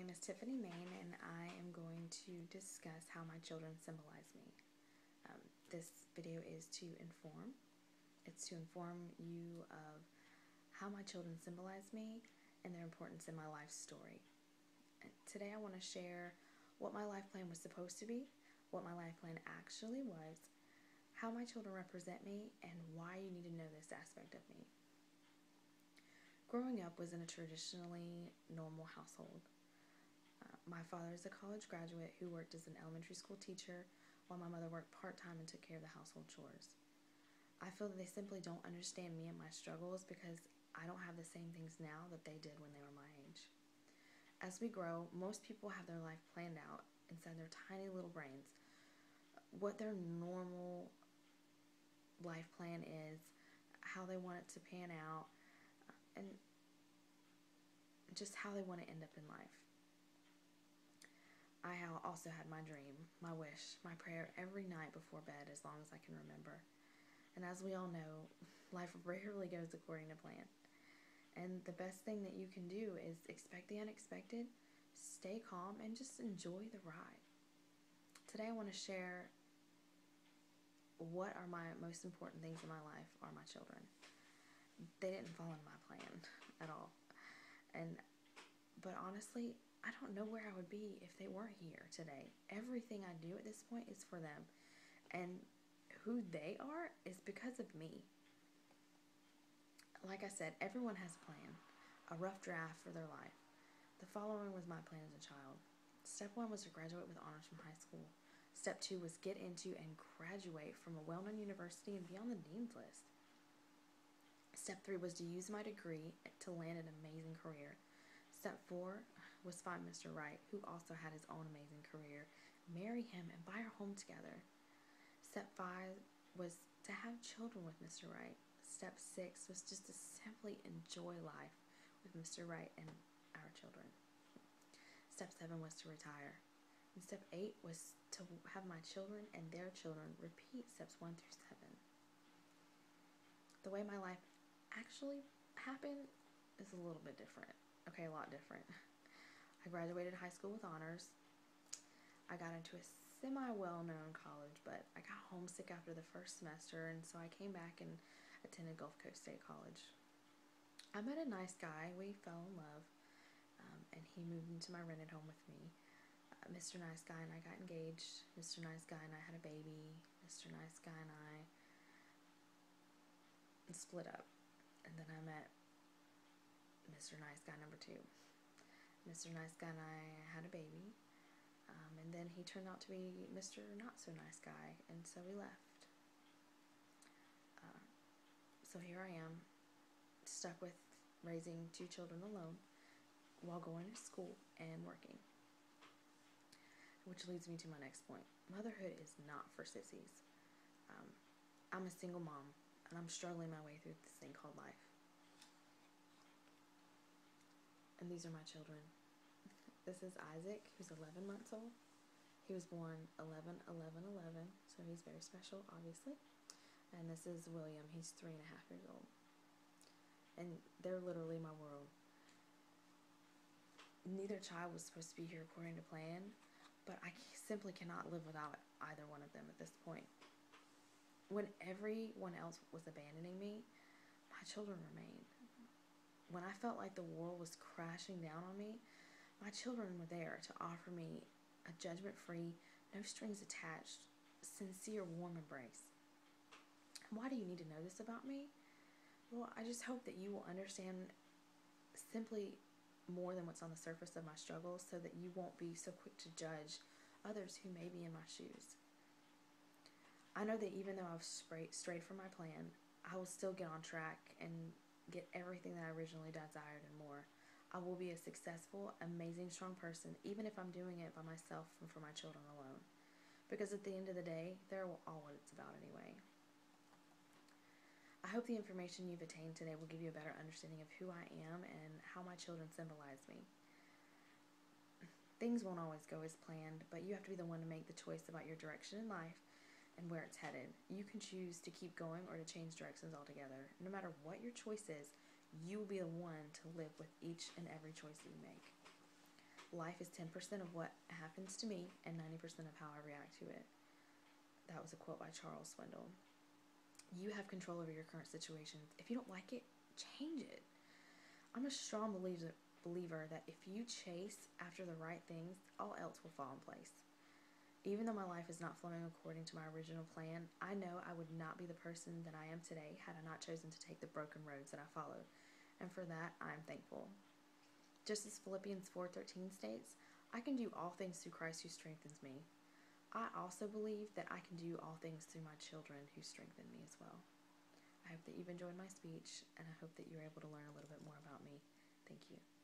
name is Tiffany Main, and I am going to discuss how my children symbolize me. This video is to inform. It's to inform you of how my children symbolize me and their importance in my life story. And today I want to share what my life plan was supposed to be, what my life plan actually was, how my children represent me, and why you need to know this aspect of me. Growing up was in a traditionally normal household. My father is a college graduate who worked as an elementary school teacher, while my mother worked part-time and took care of the household chores. I feel that they simply don't understand me and my struggles because I don't have the same things now that they did when they were my age. As we grow, most people have their life planned out inside their tiny little brains. What their normal life plan is, how they want it to pan out, and just how they want to end up in life. I also had my dream, my wish, my prayer every night before bed as long as I can remember. And as we all know, life rarely goes according to plan. And the best thing that you can do is expect the unexpected, stay calm, and just enjoy the ride. Today I want to share what are my most important things in my life are my children. They didn't fall in my plan at all. But honestly, I don't know where I would be if they weren't here today. Everything I do at this point is for them. And who they are is because of me. Like I said, everyone has a plan, a rough draft for their life. The following was my plan as a child. Step 1 was to graduate with honors from high school. Step 2 was get into and graduate from a well-known university and be on the dean's list. Step 3 was to use my degree to land an amazing career. Step 4 was find Mr. Right, who also had his own amazing career, marry him, and buy our home together. Step 5 was to have children with Mr. Right. Step 6 was just to simply enjoy life with Mr. Right and our children. Step 7 was to retire. And Step 8 was to have my children and their children repeat steps 1 through 7. The way my life actually happened is a little bit different. Okay, a lot different. I graduated high school with honors. I got into a semi-well-known college, but I got homesick after the first semester, and so I came back and attended Gulf Coast State College. I met a nice guy. We fell in love, and he moved into my rented home with me. Mr. Nice Guy and I got engaged. Mr. Nice Guy and I had a baby. Mr. Nice Guy and I split up, and then I met Mr. Nice Guy number 2. Mr. Nice Guy and I had a baby, and then he turned out to be Mr. Not So Nice Guy, and so we left. So here I am, stuck with raising 2 children alone while going to school and working. Which leads me to my next point. Motherhood is not for sissies. I'm a single mom, and I'm struggling my way through this thing called life. And these are my children. This is Isaac, who's 11 months old. He was born 11/11/11, so he's very special, obviously. And this is William. He's 3.5 years old. And they're literally my world. Neither child was supposed to be here according to plan, but I simply cannot live without either one of them at this point. When everyone else was abandoning me, my children remained. When I felt like the world was crashing down on me, my children were there to offer me a judgment-free, no strings attached, sincere, warm embrace. Why do you need to know this about me? Well, I just hope that you will understand simply more than what's on the surface of my struggles, so that you won't be so quick to judge others who may be in my shoes. I know that even though I've strayed from my plan, I will still get on track and get everything that I originally desired and more. I will be a successful, amazing, strong person, even if I'm doing it by myself and for my children alone. Because at the end of the day, they're all what it's about anyway. I hope the information you've attained today will give you a better understanding of who I am and how my children symbolize me. Things won't always go as planned, but you have to be the one to make the choice about your direction in life and where it's headed. You can choose to keep going or to change directions altogether. No matter what your choice is, you will be the one to live with each and every choice that you make. Life is 10% of what happens to me and 90% of how I react to it. That was a quote by Charles Swindoll. You have control over your current situation. If you don't like it, change it. I'm a strong believer that if you chase after the right things, all else will fall in place. Even though my life is not flowing according to my original plan, I know I would not be the person that I am today had I not chosen to take the broken roads that I followed. And for that, I am thankful. Just as Philippians 4:13 states, I can do all things through Christ who strengthens me. I also believe that I can do all things through my children who strengthen me as well. I hope that you've enjoyed my speech, and I hope that you're able to learn a little bit more about me. Thank you.